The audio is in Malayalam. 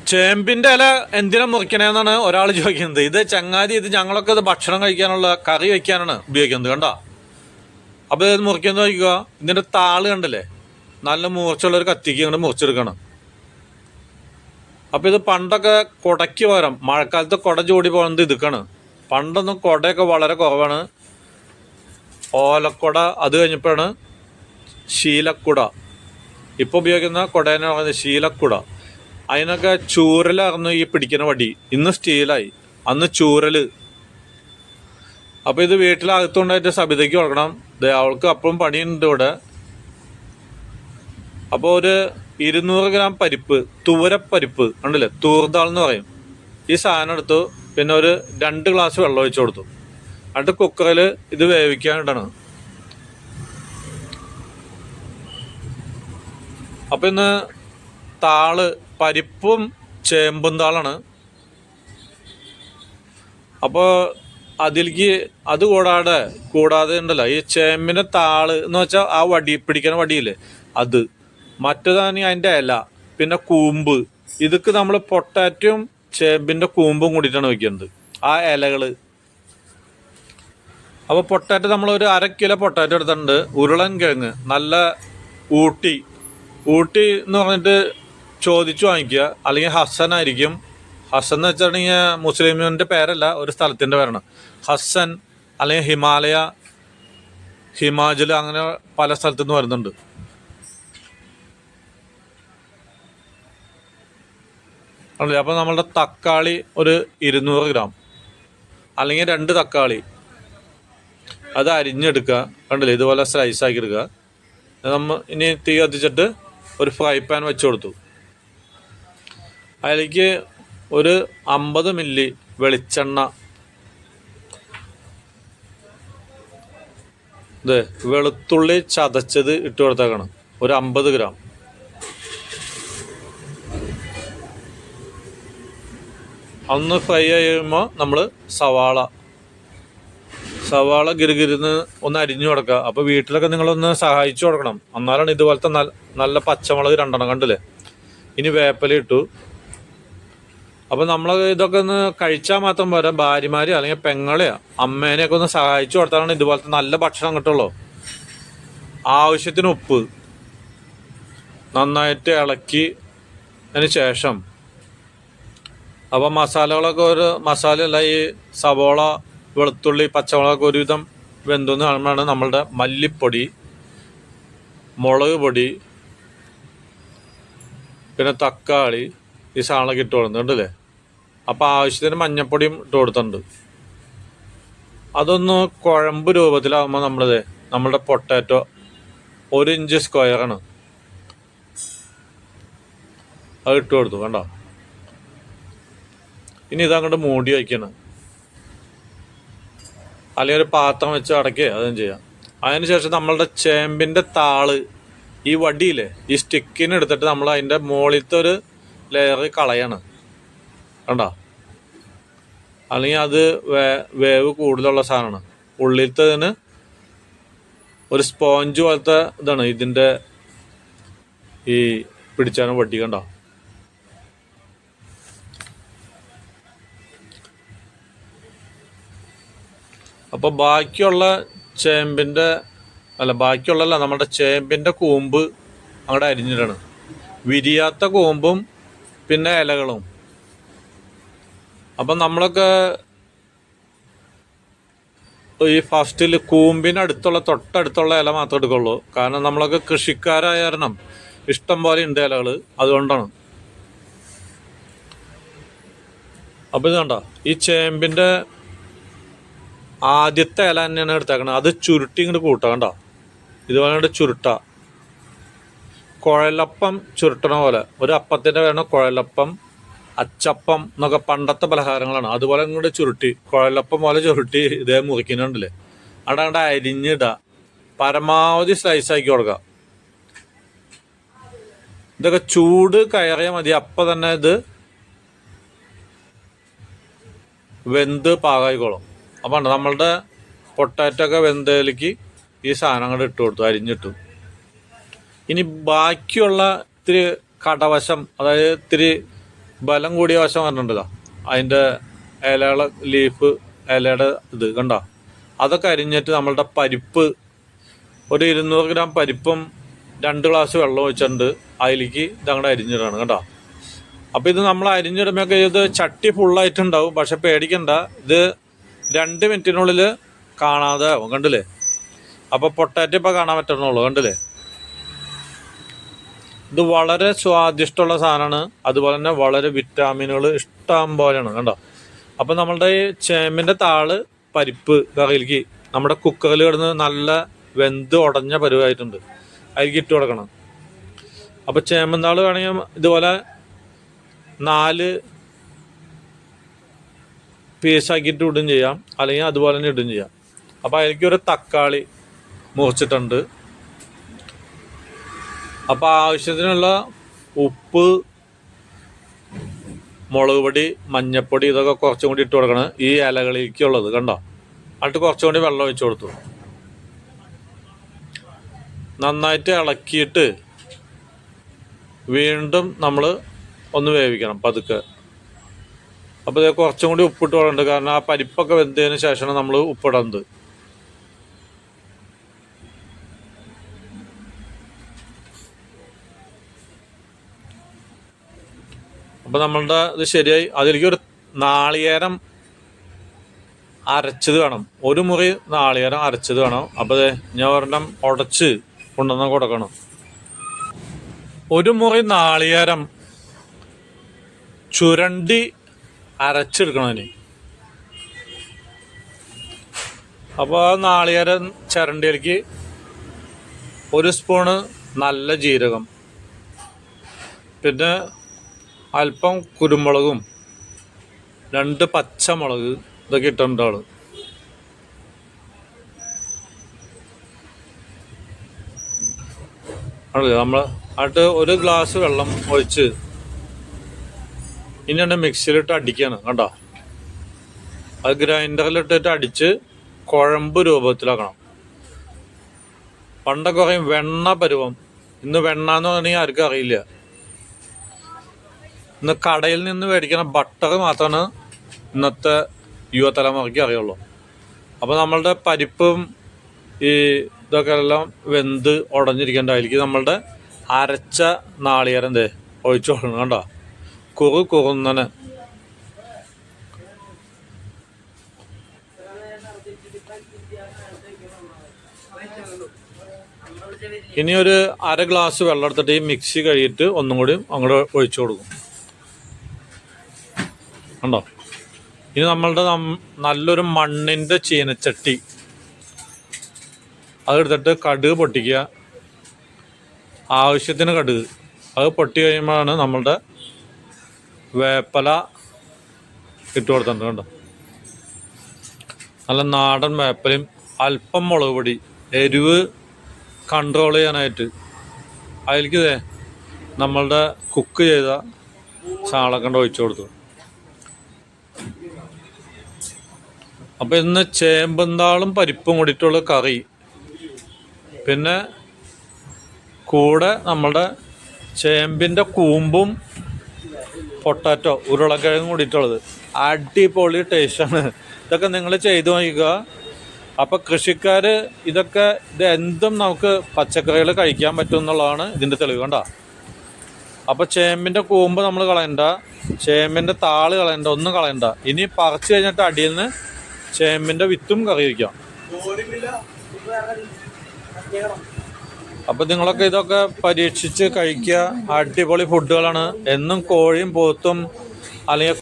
ചേമ്പിന്റെ ഇല എന്തിനാ മുറിക്കണേന്നാണ് ഒരാൾ ചോദിക്കുന്നത്. ഇത് ചങ്ങാതി, ഇത് ഞങ്ങളൊക്കെ ഇത് ഭക്ഷണം കഴിക്കാനുള്ള കറി വയ്ക്കാനാണ് ഉപയോഗിക്കുന്നത്, കണ്ടോ. അപ്പോൾ ഇത് മുറിക്കുന്നത് നോക്കുക, ഇതിന്റെ താള് കണ്ടില്ലേ, നല്ല മൂർച്ചുള്ളൊരു കത്തിക്ക് ഇങ്ങോട്ട് മുറിച്ചെടുക്കണം. അപ്പോൾ ഇത് പണ്ടൊക്കെ കുടയ്ക്ക് പകരം മഴക്കാലത്ത് കുട ചൂടി പോകുന്നത് ഇതൊക്കെയാണ്. പണ്ടൊന്നും കുടയൊക്കെ വളരെ കുറവാണ്. ഓലക്കുട, അത് കഴിഞ്ഞപ്പോഴാണ് ശീലക്കുട. ഇപ്പോൾ ഉപയോഗിക്കുന്ന കുടേനെ പറയുന്നത് ശീലക്കുട. അതിനൊക്കെ ചൂരലായിരുന്നു ഈ പിടിക്കുന്ന വടി. ഇന്ന് സ്റ്റീലായി, അന്ന് ചൂരല്. അപ്പോൾ ഇത് വീട്ടിലകത്തുകൊണ്ടായിട്ട് സബിതയ്ക്ക് കൊടുക്കണം. അവൾക്ക് അപ്പവും പണിയുണ്ട് ഇവിടെ. അപ്പോൾ ഒരു 200 ഗ്രാം പരിപ്പ്, തുവരപ്പരിപ്പ് ഉണ്ടല്ലേ, തൂർദാൾ എന്ന് പറയും. ഈ സാധനം എടുത്തു. പിന്നെ ഒരു 2 ഗ്ലാസ് വെള്ളം ഒഴിച്ചു കൊടുത്തു. എന്നിട്ട് കുക്കറിൽ ഇത് വേവിക്കാനിടണം. അപ്പം ഇന്ന് താള്, പരിപ്പും ചേമ്പും താളാണ്. അപ്പോൾ അതിലേക്ക് അത് കൂടാതെ ഉണ്ടല്ലോ ഈ ചേമ്പിൻ്റെ താള് എന്ന് വെച്ചാൽ ആ വടി പിടിക്കുന്ന വടിയില്ലേ അത്, മറ്റേതാണ് അതിൻ്റെ ഇല, പിന്നെ കൂമ്പ്. ഇതൊക്കെ നമ്മൾ പൊട്ടാറ്റവും ചേമ്പിൻ്റെ കൂമ്പും കൂടിയിട്ടാണ് വയ്ക്കുന്നത്, ആ ഇലകൾ. അപ്പോൾ പൊട്ടാറ്റോ നമ്മളൊരു 1/2 കിലോ പൊട്ടാറ്റോ എടുത്തിട്ടുണ്ട്. ഉരുളൻ കിഴങ്ങ് നല്ല ഊട്ടി എന്ന് പറഞ്ഞിട്ട് ചോദിച്ചു വാങ്ങിക്കുക, അല്ലെങ്കിൽ ഹസൻ ആയിരിക്കും. ഹസൻ എന്ന് വെച്ചിട്ടുണ്ടെങ്കിൽ മുസ്ലിമിൻ്റെ പേരല്ല, ഒരു സ്ഥലത്തിൻ്റെ പേരാണ് ഹസൻ. അല്ലെങ്കിൽ ഹിമാചൽ, അങ്ങനെ പല സ്ഥലത്തു നിന്ന് വരുന്നുണ്ട്. ആണല്ലേ. അപ്പോൾ നമ്മളുടെ തക്കാളി ഒരു 200 ഗ്രാം, അല്ലെങ്കിൽ 2 തക്കാളി, അത് അരിഞ്ഞെടുക്കുക. കണ്ടില്ലേ, ഇതുപോലെ സ്ലൈസ് ആക്കി എടുക്കുക. ഇനി തീ കത്തിച്ചിട്ട് ഒരു ഫ്രൈ പാൻ വെച്ച് കൊടുത്തു. അതിലേക്ക് ഒരു 50 മില്ലി വെളിച്ചെണ്ണ, ഇത് വെളുത്തുള്ളി ചതച്ചത് ഇട്ട് കൊടുത്തേക്കണം, ഒരു 50 ഗ്രാം. ഒന്ന് ഫ്രൈ ചെയ്യുമ്പോൾ നമ്മൾ സവാള ഗിരിന്ന് ഒന്ന് അരിഞ്ഞു കൊടുക്കുക. അപ്പോൾ വീട്ടിലൊക്കെ നിങ്ങളൊന്ന് സഹായിച്ചു കൊടുക്കണം, എന്നാലാണ് ഇതുപോലത്തെ നല്ല പച്ചമുളക് 2 കണ്ടില്ലേ. ഇനി വേപ്പില ഇട്ടു. അപ്പോൾ നമ്മൾ ഇതൊക്കെ ഒന്ന് കഴിച്ചാൽ മാത്രം പോരാ, ഭാര്യമാരെയോ അല്ലെങ്കിൽ പെങ്ങളെയോ അമ്മേനെയൊക്കെ ഒന്ന് സഹായിച്ചു കൊടുത്താലാണ് ഇതുപോലത്തെ നല്ല ഭക്ഷണം കിട്ടുള്ളൂ. ആവശ്യത്തിന് ഉപ്പ് നന്നായിട്ട് ഇളക്കി അതിന് ശേഷം, അപ്പോൾ മസാലയല്ല, ഈ സവോള, വെളുത്തുള്ളി, പച്ചമുളകൊക്കെ ഒരുവിധം വെന്തെന്ന് കാണുമ്പോഴാണ് നമ്മളുടെ മല്ലിപ്പൊടി, മുളക് പൊടി, പിന്നെ തക്കാളി, ഈ സാധനമൊക്കെ ഇട്ട് കൊടുക്കുന്നുണ്ടല്ലേ. അപ്പോൾ ആവശ്യത്തിന് മഞ്ഞൾപ്പൊടിയും ഇട്ട് കൊടുത്തിട്ടുണ്ട്. അതൊന്ന് കുഴമ്പ് രൂപത്തിലാകുമ്പോൾ നമ്മളുടെ പൊട്ടാറ്റോ 1 ഇഞ്ച് സ്ക്വയറാണ്, അത് ഇട്ട് കൊടുത്തു. കണ്ടോ. ഇനി ഇതങ്ങോട്ട് മൂടി വയ്ക്കണം, അല്ലെങ്കിൽ ഒരു പാത്രം വെച്ച് അടയ്ക്കുക, അതും ചെയ്യാം. അതിനുശേഷം നമ്മളുടെ ചേമ്പിൻ്റെ താള്, ഈ വടിയില്ലേ, ഈ സ്റ്റിക്കിന് എടുത്തിട്ട് നമ്മൾ അതിൻ്റെ മുകളിലത്തെ ഒരു ലെയർ കളയാണ്, കണ്ടോ. അല്ലെങ്കിൽ അത് വേവ് കൂടുതലുള്ള സാധനമാണ്. ഉള്ളിലത്തതിന് ഒരു സ്പോഞ്ച് പോലത്തെ ഇതാണ് ഇതിൻ്റെ ഈ പിടിച്ചാണ് വടി, കണ്ടോ. അപ്പോൾ നമ്മുടെ ചേമ്പിൻ്റെ കൂമ്പ് അങ്ങോട്ട് അരിഞ്ഞിടണം. വിരിയാത്ത കൂമ്പും പിന്നെ ഇലകളും. അപ്പം നമ്മളൊക്കെ ഈ ഫസ്റ്റിൽ തൊട്ടടുത്തുള്ള ഇല മാത്രമേ എടുക്കുള്ളൂ. കാരണം നമ്മളൊക്കെ കൃഷിക്കാരായ കാരണം ഇഷ്ടം പോലെ ഉണ്ട് ഇലകൾ, അതുകൊണ്ടാണ്. അപ്പോൾ ഇത് കണ്ടോ, ഈ ചേമ്പിൻ്റെ ആദ്യത്തെ ഇല തന്നെയാണ് എടുത്തേക്കണത്. അത് ചുരുട്ടി ഇങ്ങോട്ട് കൂട്ടുക, കണ്ടോ. ഇതുപോലെ ചുരുട്ട, കുഴലപ്പം ചുരുട്ടണ പോലെ. ഒരു അപ്പത്തിൻ്റെ വേണം കുഴലപ്പം, അച്ചപ്പം എന്നൊക്കെ പണ്ടത്തെ പലഹാരങ്ങളാണ്. അതുപോലെ ഇങ്ങോട്ട് ചുരുട്ടി, കുഴലപ്പം പോലെ ചുരുട്ടി ഇതേ മുറിക്കുന്നുണ്ടല്ലേ. അവിടെ അരിഞ്ഞിടുക, പരമാവധി സ്ലൈസാക്കി കൊടുക്കുക. ഇതൊക്കെ ചൂട് കയറിയാൽ മതി, അപ്പം തന്നെ ഇത് വെന്ത് പാകായിക്കോളും. അപ്പം നമ്മളുടെ പൊട്ടാറ്റോ ഒക്കെ വെന്തയിലേക്ക് ഈ സാധനം അങ്ങോട്ട് ഇട്ട് കൊടുത്തു, അരിഞ്ഞിട്ടു. ഇനി ബാക്കിയുള്ള ഇത്തിരി കടവശം, അതായത് ഇത്തിരി ബലം കൂടിയ വശം പറഞ്ഞിട്ടുണ്ടല്ലോ, അതിൻ്റെ ഇലകളെ ലീഫ് ഇലയുടെ ഇത് കണ്ടോ, അതൊക്കെ അരിഞ്ഞിട്ട് നമ്മളുടെ പരിപ്പ് ഒരു 200 ഗ്രാം പരിപ്പും 2 ഗ്ലാസ് വെള്ളം ഒഴിച്ചിട്ടുണ്ട്, അതിലേക്ക് ഇതങ്ങോട്ട് അരിഞ്ഞിടാണ് കണ്ടോ. അപ്പോൾ ഇത് നമ്മൾ അരിഞ്ഞിടുമ്പോഴൊക്കെ ഇത് ചട്ടി ഫുള്ളായിട്ടുണ്ടാവും, പക്ഷെ പേടിക്കണ്ട, ഇത് 2 മിനിറ്റിനുള്ളിൽ കാണാതെ ആവും കണ്ടില്ലേ. അപ്പോൾ പൊട്ടാറ്റോ ഇപ്പോൾ കാണാൻ പറ്റുന്നുള്ളൂ കണ്ടില്ലേ. ഇത് വളരെ സ്വാദിഷ്ടമുള്ള സാധനമാണ്, അതുപോലെ തന്നെ വളരെ വിറ്റാമിനുകൾ ഇഷ്ടം പോലെയാണ് കണ്ടോ. അപ്പം നമ്മളുടെ ഈ ചേമ്പിൻ്റെ താള് പരിപ്പ് കറിയിലേക്ക് നമ്മുടെ കുക്കറിൽ കിടന്ന് നല്ല വെന്ത് ഉടഞ്ഞ പരുവായിട്ടുണ്ട്, അതിലേക്ക് ഇട്ട് കൊടുക്കണം. അപ്പോൾ ചേമ്പൻ താള് വേണമെങ്കിൽ ഇതുപോലെ 4 പീസാക്കിയിട്ട് ഇടും ചെയ്യാം, അല്ലെങ്കിൽ അതുപോലെ തന്നെ ഇടും ചെയ്യാം. അപ്പോൾ അതിലേക്ക് ഒരു തക്കാളി മുറിച്ചിട്ടുണ്ട്. അപ്പോൾ ആവശ്യത്തിനുള്ള ഉപ്പ്, മുളക് പൊടി, മഞ്ഞൾപ്പൊടി ഇതൊക്കെ കുറച്ചും കൂടി ഇട്ട് കൊടുക്കണം ഈ ഇലകളിലേക്കുള്ളത് കണ്ടോ. എന്നിട്ട് കുറച്ചും കൂടി വെള്ളം ഒഴിച്ചു കൊടുത്തു, നന്നായിട്ട് ഇളക്കിയിട്ട് വീണ്ടും നമ്മൾ ഒന്ന് വേവിക്കണം പതുക്കെ. അപ്പോൾ ഇത് കുറച്ചും കൂടി ഉപ്പിട്ട് കൊടുക്കുന്നുണ്ട്, കാരണം ആ പരിപ്പൊക്കെ വെന്തതിന് ശേഷമാണ് നമ്മൾ ഉപ്പിടുന്നത്. അപ്പോൾ നമ്മളുടെ ഇത് ശരിയായി. അതിലേക്ക് ഒരു നാളികേരം അരച്ചത് വേണം, 1 മുറി നാളികേരം അരച്ചത് വേണം. അപ്പോൾ ഞാൻ ഒരെണ്ണം ഉടച്ച് കൊണ്ടുവന്ന് കൊടുക്കണം. 1 മുറി നാളികേരം ചുരണ്ടി അരച്ചെടുക്കണം അതിന്. അപ്പോൾ ആ നാളികേരം ചിരണ്ടിയിലേക്ക് 1 സ്പൂണ് നല്ല ജീരകം, പിന്നെ അല്പം കുരുമുളകും 2 പച്ചമുളക് ഇതൊക്കെ ഇട്ടിട്ടുണ്ട് ആള്. ആണല്ലേ നമ്മൾ എന്നിട്ട് 1 ഗ്ലാസ് വെള്ളം ഒഴിച്ച് ഇനി മിക്സിയിലിട്ട് അടിക്കുകയാണ് കണ്ടോ. അത് ഗ്രൈൻഡറിലിട്ടിട്ട് അടിച്ച് കുഴമ്പ് രൂപത്തിലാക്കണം. പണ്ടൊക്കെ പറയും വെണ്ണ പരുവം, ഇന്ന് വെണ്ണ എന്ന് പറഞ്ഞാൽ ആർക്കും അറിയില്ല. ഇന്ന് കടയിൽ നിന്ന് മേടിക്കുന്ന ബട്ടർ മാത്രമാണ് ഇന്നത്തെ യുവതലമുറയ്ക്ക് അറിയുള്ളൂ. അപ്പോൾ നമ്മളുടെ പരിപ്പും ഈ ഇതൊക്കെ എല്ലാം വെന്ത് ഉടഞ്ഞിരിക്കേണ്ട, അതിലേക്ക് നമ്മളുടെ അരച്ച നാളികേരം ഒഴിച്ചു കൊടുക്കണം കണ്ടോ, കുറുന്നനെ. ഇനി ഒരു 1/2 ഗ്ലാസ് വെള്ളം എടുത്തിട്ട് ഈ മിക്സി കഴിയിട്ട് ഒന്നും കൂടി അങ്ങോട്ട് ഒഴിച്ചു കൊടുക്കും കണ്ടോ. ഇനി നമ്മളുടെ നല്ലൊരു മണ്ണിൻ്റെ ചീനച്ചട്ടി അതെടുത്തിട്ട് കടുക് പൊട്ടിക്കുക, ആവശ്യത്തിന് കടുക്. അത് പൊട്ടി കഴിയുമ്പോഴാണ് നമ്മളുടെ വേപ്പല ഇട്ട് കൊടുത്തിട്ടുണ്ട് കണ്ടോ. നല്ല നാടൻ വേപ്പലയും അല്പം മുളക് പൊടി, എരിവ് കൺട്രോൾ ചെയ്യാനായിട്ട്. അതിലേക്ക് നമ്മളുടെ കുക്ക് ചെയ്ത ചാളക്കണ്ട ഒഴിച്ചു കൊടുത്തു. അപ്പോൾ ഇന്ന് ചേമ്പന്താളും പരിപ്പും കൂടിയിട്ടുള്ള കറി, പിന്നെ കൂടെ നമ്മളുടെ ചേമ്പിൻ്റെ കൂമ്പും പൊട്ടാറ്റോ ഉരുളക്കിഴങ്ങും കൂടിയിട്ടുള്ളത് അടിപൊളി ടേസ്റ്റാണ്. ഇതൊക്കെ നിങ്ങൾ ചെയ്തു നോക്കുക. അപ്പോൾ കൃഷിക്കാർ ഇത് എന്തും നമുക്ക് പച്ചക്കറികൾ കഴിക്കാൻ പറ്റും എന്നുള്ളതാണ് ഇതിൻ്റെ തെളിവ് കണ്ടോ. അപ്പോൾ ചേമ്പിൻ്റെ കൂമ്പ് നമ്മൾ കളയണ്ട, ചേമ്പിൻ്റെ താള് കളയണ്ട, ഒന്നും കളയണ്ട. ഇനി പറിച്ച് കഴിഞ്ഞിട്ട് അടിയിൽ നിന്ന് ചേമ്പിൻ്റെ വിത്തും കറി വയ്ക്കാം. അപ്പം നിങ്ങളൊക്കെ ഇതൊക്കെ പരീക്ഷിച്ച് കഴിക്കുക. അടിപൊളി ഫുഡുകളാണ്. എന്നും കോഴിയും പോത്തും അല്ലെങ്കിൽ